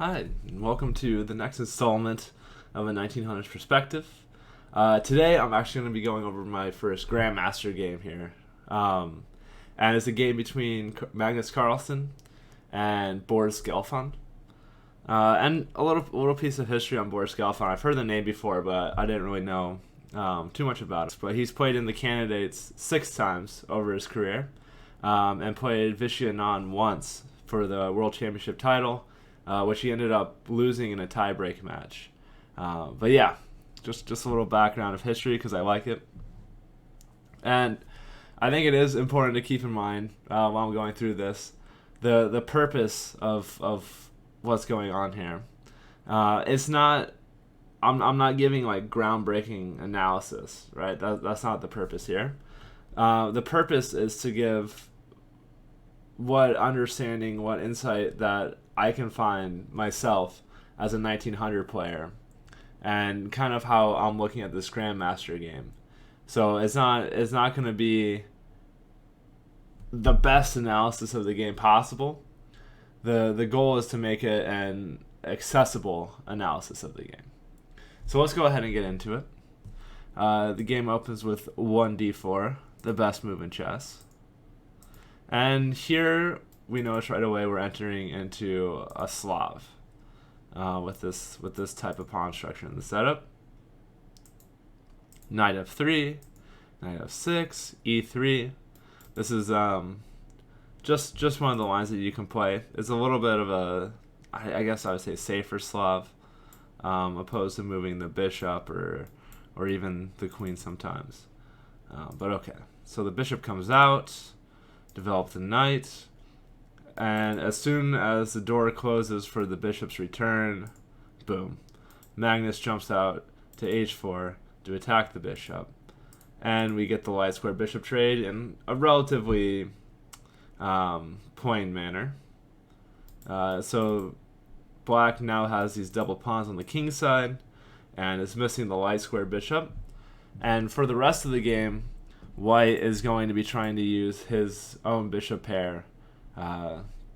Hi, and welcome to the next installment of a 1900's Perspective. Today, I'm actually going to be going over my first Grandmaster game here. And it's a game between Magnus Carlsen and Boris Gelfand. And a little piece of history on Boris Gelfand. I've heard the name before, but I didn't really know too much about it. But he's played in the candidates 6 times over his career, and played Vichy Anand once for the World Championship title, which he ended up losing in a tie-break match. But yeah, just a little background of history because I like it. And I think it is important to keep in mind while I'm going through this, the purpose of what's going on here. It's not, I'm not giving like groundbreaking analysis, right? That's not the purpose here. The purpose is to give what understanding, what insight that I can find myself as a 1900 player, and kind of how I'm looking at this Grandmaster game. So it's not going to be the best analysis of the game possible. The goal is to make it an accessible analysis of the game. So let's go ahead and get into it. The game opens with 1d4, the best move in chess. And here we notice right away we're entering into a Slav with this type of pawn structure in the setup. Knight f3, knight f6, e3. This is just one of the lines that you can play. It's a little bit of a, I guess I would say, safer Slav, opposed to moving the bishop or even the queen sometimes. But okay, so the bishop comes out, develop the knight, and as soon as the door closes for the bishop's return, boom, Magnus jumps out to h4 to attack the bishop, and we get the light square bishop trade in a relatively plain manner. So black now has these double pawns on the king side and is missing the light square bishop, and for the rest of the game white is going to be trying to use his own bishop pair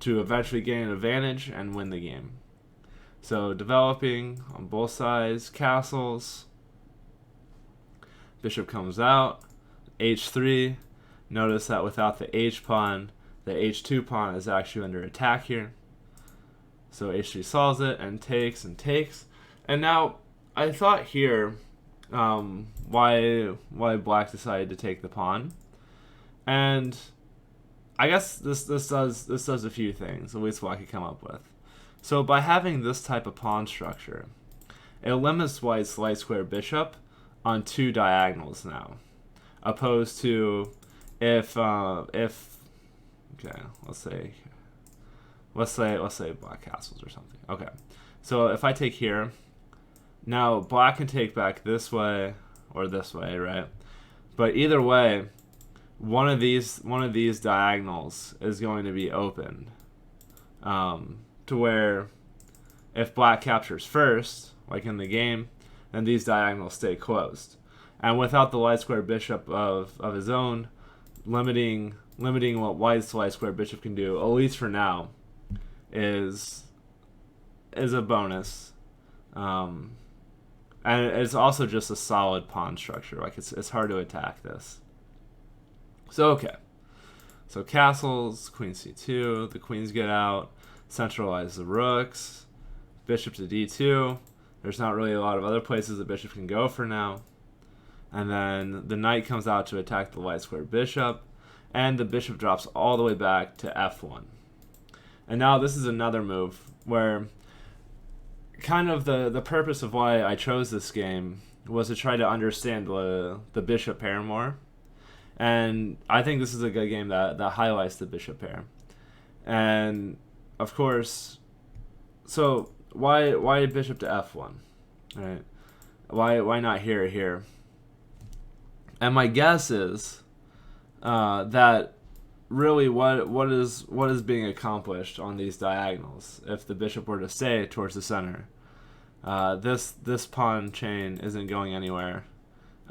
to eventually gain an advantage and win the game. So developing on both sides, castles, bishop comes out, h3. Notice that without the h pawn, the h2 pawn is actually under attack here. So h3 solves it and takes and takes. And now I thought here why black decided to take the pawn, and I guess this does a few things, at least what I could come up with. So by having this type of pawn structure, it limits white's light square bishop on 2 diagonals now, opposed to if okay, let's say black castles or something. Okay, so if I take here, now black can take back this way or this way, right? But either way, one of these diagonals is going to be open, to where if black captures first, like in the game, then these diagonals stay closed. And without the light square bishop of his own, limiting what white's light square bishop can do, at least for now, is a bonus. And it's also just a solid pawn structure. Like it's hard to attack this. So okay. So castles, queen c2, the queens get out, centralize the rooks, bishop to d2. There's not really a lot of other places the bishop can go for now. And then the knight comes out to attack the light square bishop, and the bishop drops all the way back to f1. And now this is another move where kind of the purpose of why I chose this game was to try to understand the bishop pair more. And I think this is a good game that highlights the bishop pair. And of course, so why bishop to f1, right? Why not here or here? And my guess is that really what is being accomplished on these diagonals if the bishop were to stay towards the center. This pawn chain isn't going anywhere,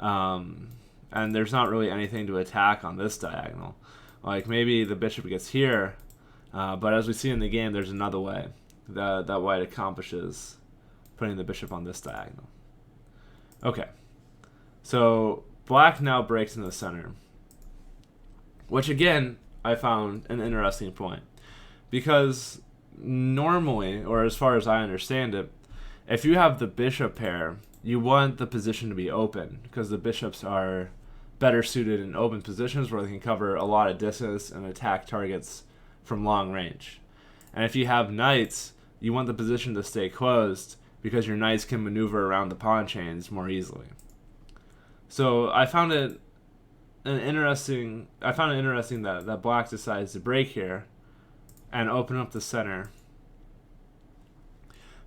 and there's not really anything to attack on this diagonal. Like maybe the bishop gets here, but as we see in the game, there's another way. that white accomplishes putting the bishop on this diagonal. Okay, so black now breaks in the center, which again I found an interesting point, because normally, or as far as I understand it, if you have the bishop pair, you want the position to be open, because the bishops are better suited in open positions where they can cover a lot of distance and attack targets from long range. And if you have knights, you want the position to stay closed, because your knights can maneuver around the pawn chains more easily. So I found it interesting that black decides to break here and open up the center.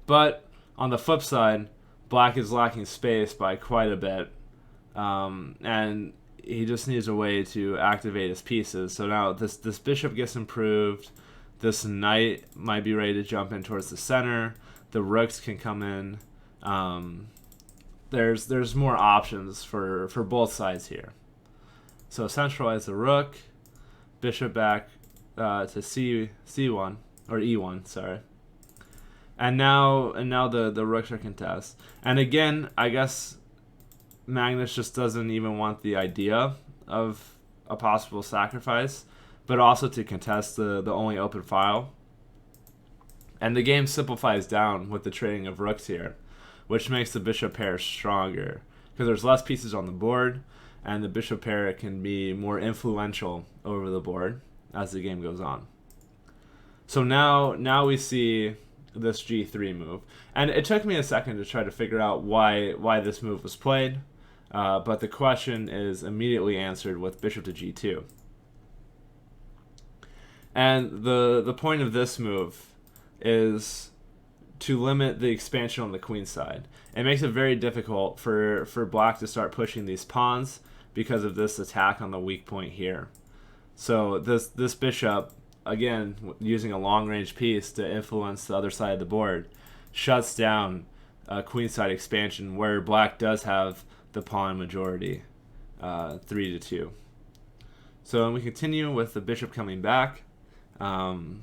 But on the flip side, black is lacking space by quite a bit, and he just needs a way to activate his pieces. So now this bishop gets improved. This knight might be ready to jump in towards the center. The rooks can come in. There's more options for both sides here. So centralize the rook, bishop back to C1 or E1, sorry. And now the rooks are contested. And again, I guess Magnus just doesn't even want the idea of a possible sacrifice, but also to contest the only open file. And the game simplifies down with the trading of rooks here, which makes the bishop pair stronger, because there's less pieces on the board, and the bishop pair can be more influential over the board as the game goes on. So now we see this G3 move, and it took me a second to try to figure out why this move was played, but the question is immediately answered with bishop to G2. And the point of this move is to limit the expansion on the queen side. It makes it very difficult for black to start pushing these pawns because of this attack on the weak point here. So this bishop, again, using a long-range piece to influence the other side of the board, shuts down a queenside expansion where black does have the pawn majority, 3-2. So we continue with the bishop coming back. Again,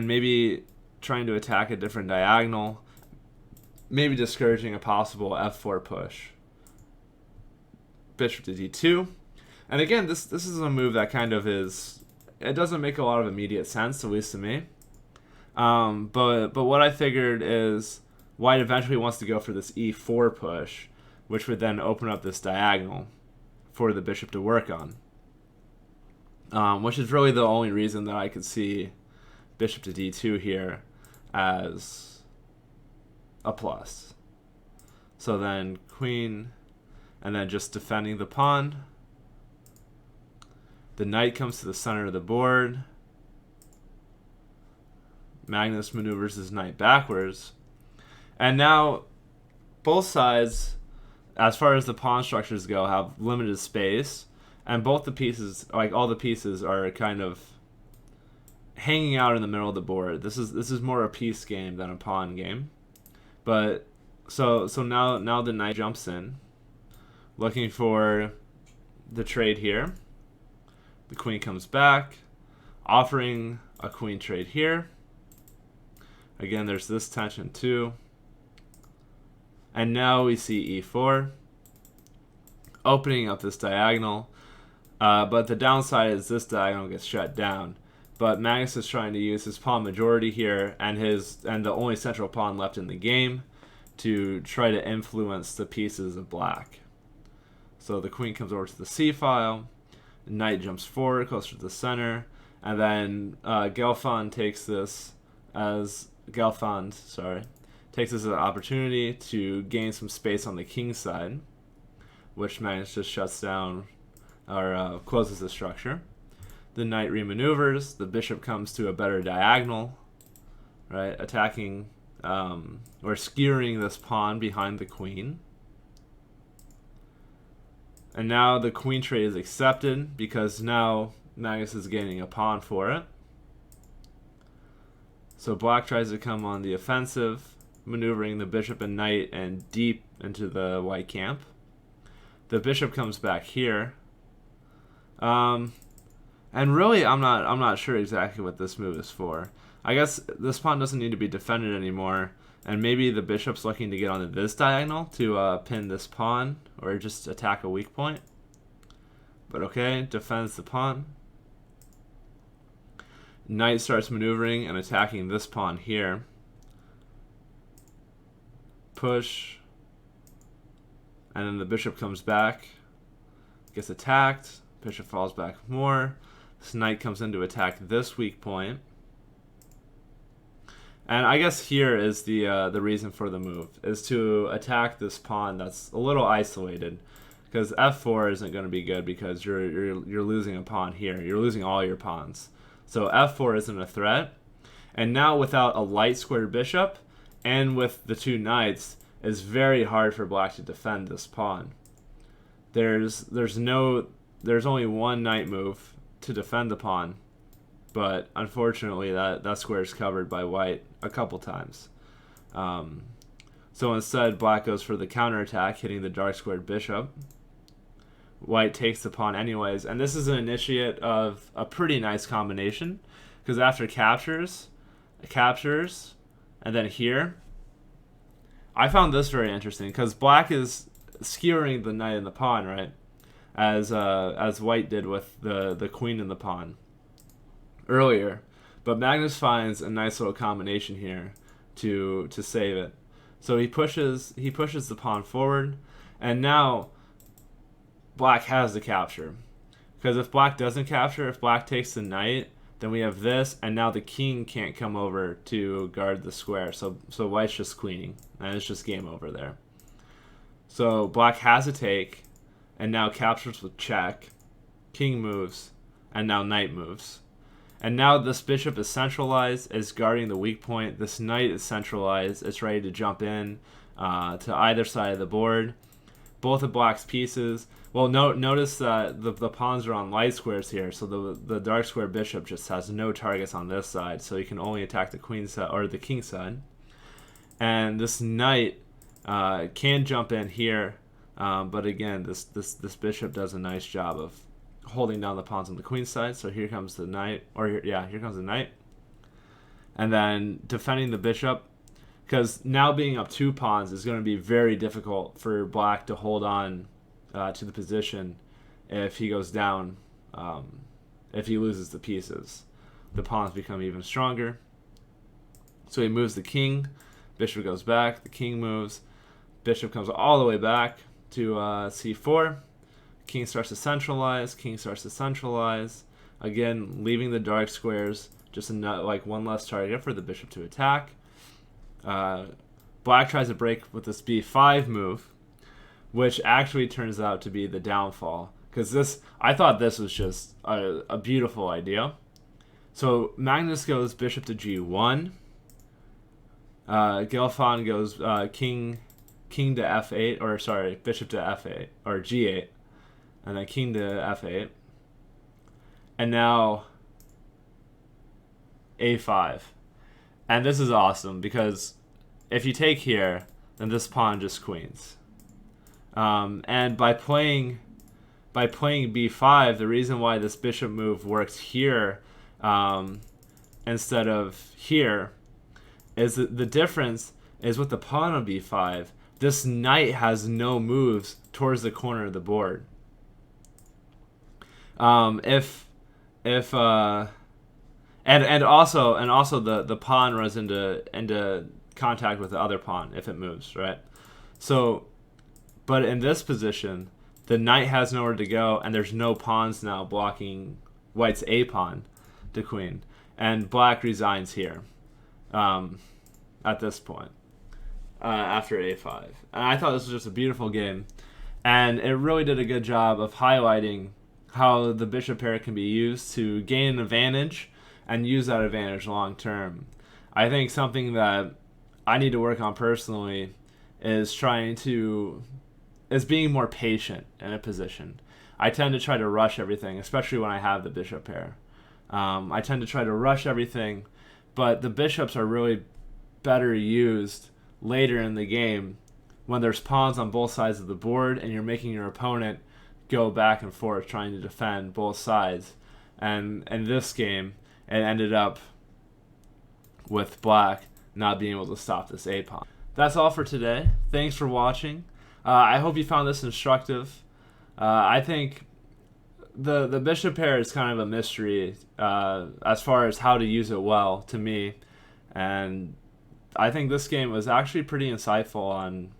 maybe trying to attack a different diagonal, maybe discouraging a possible f4 push. Bishop to d2. And again, this is a move that kind of is, it doesn't make a lot of immediate sense, at least to me. But what I figured is white eventually wants to go for this e4 push, which would then open up this diagonal for the bishop to work on. Which is really the only reason that I could see bishop to d2 here as a plus. So then queen, and then just defending the pawn. The knight comes to the center of the board. Magnus maneuvers his knight backwards. And now both sides, as far as the pawn structures go, have limited space. And both the pieces, like all the pieces, are kind of hanging out in the middle of the board. This is more a piece game than a pawn game. But so now the knight jumps in, looking for the trade here. The queen comes back, offering a queen trade here. Again, there's this tension too. And now we see e4, opening up this diagonal. But the downside is this diagonal gets shut down. But Magnus is trying to use his pawn majority here and the only central pawn left in the game to try to influence the pieces of black. So the queen comes over to the c file, the knight jumps forward closer to the center, and then Gelfand takes this as an opportunity to gain some space on the king side, which Magnus just shuts down or closes the structure. The knight remaneuvers. The bishop comes to a better diagonal, right? Attacking or skewering this pawn behind the queen. And now the queen trade is accepted because now Magnus is gaining a pawn for it. So black tries to come on the offensive, maneuvering the bishop and knight and deep into the white camp. The bishop comes back here. And really, I'm not sure exactly what this move is for. I guess this pawn doesn't need to be defended anymore, and maybe the bishop's looking to get onto this diagonal to pin this pawn, or just attack a weak point. But okay, defends the pawn. Knight starts maneuvering and attacking this pawn here. Push. And then the bishop comes back, gets attacked. Bishop falls back more. This knight comes in to attack this weak point. And I guess here is the reason for the move, is to attack this pawn that's a little isolated, because f4 isn't going to be good because you're losing a pawn here. You're losing all your pawns. So f4 isn't a threat. And now without a light squared bishop and with the two knights, it's very hard for black to defend this pawn. There's only one knight move to defend the pawn, but unfortunately that square is covered by white a couple times. So instead, black goes for the counterattack, hitting the dark squared bishop. White takes the pawn anyways, and this is an initiate of a pretty nice combination, because after captures, and then here, I found this very interesting, because black is skewering the knight and the pawn, right? As white did with the queen and the pawn earlier. But Magnus finds a nice little combination here to save it. So he pushes the pawn forward, and now black has the capture. Because if black doesn't capture, if black takes the knight, then we have this, and now the king can't come over to guard the square. So white's just queening, and it's just game over there. So black has a take, and now captures with check. King moves, and now knight moves. And now this bishop is centralized, is guarding the weak point. This knight is centralized, it's ready to jump in to either side of the board. Both of black's pieces. Well, notice that the pawns are on light squares here, so the dark square bishop just has no targets on this side, so he can only attack the queen side or the king side. And this knight can jump in here, but again, this bishop does a nice job of holding down the pawns on the queen side. So here comes the knight, here comes the knight, and then defending the bishop, because now being up 2 pawns is going to be very difficult for black to hold on to the position if he goes down. If he loses the pieces, the pawns become even stronger. So he moves the king, bishop goes back, the king moves, bishop comes all the way back to c4. King starts to centralize, again leaving the dark squares just like one less target for the bishop to attack. Black tries to break with this b5 move, which actually turns out to be the downfall, because I thought this was just a beautiful idea. So Magnus goes bishop to g1, Gelfand goes king to f8, or sorry, bishop to f8 or g8, and then king to f8, and now a5. And this is awesome, because if you take here, then this pawn just queens. And by playing b5, the reason why this bishop move works here instead of here is that the difference is with the pawn on b5, this knight has no moves towards the corner of the board. And also the pawn runs into contact with the other pawn if it moves, right? So, but in this position, the knight has nowhere to go, and there's no pawns now blocking white's a pawn to queen, and black resigns here at this point after a5. And I thought this was just a beautiful game, and it really did a good job of highlighting how the bishop pair can be used to gain an advantage and use that advantage long term. I think something that I need to work on personally is being more patient in a position. I tend to try to rush everything, especially when I have the bishop pair. I tend to try to rush everything, but the bishops are really better used later in the game when there's pawns on both sides of the board and you're making your opponent go back and forth trying to defend both sides. And in this game, it ended up with black not being able to stop this a pawn. That's all for today. Thanks for watching. I hope you found this instructive. I think the bishop pair is kind of a mystery as far as how to use it well to me, and I think this game was actually pretty insightful on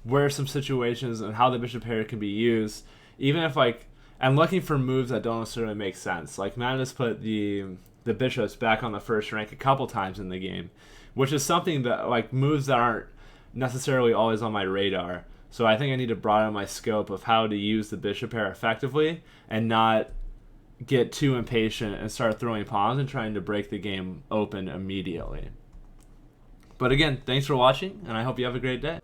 where some situations and how the bishop pair can be used, even if I'm looking for moves that don't necessarily make sense. Like Magnus put the bishops back on the first rank a couple times in the game, which is something that moves that aren't necessarily always on my radar. So I think I need to broaden my scope of how to use the bishop pair effectively and not get too impatient and start throwing pawns and trying to break the game open immediately. But again, thanks for watching, and I hope you have a great day.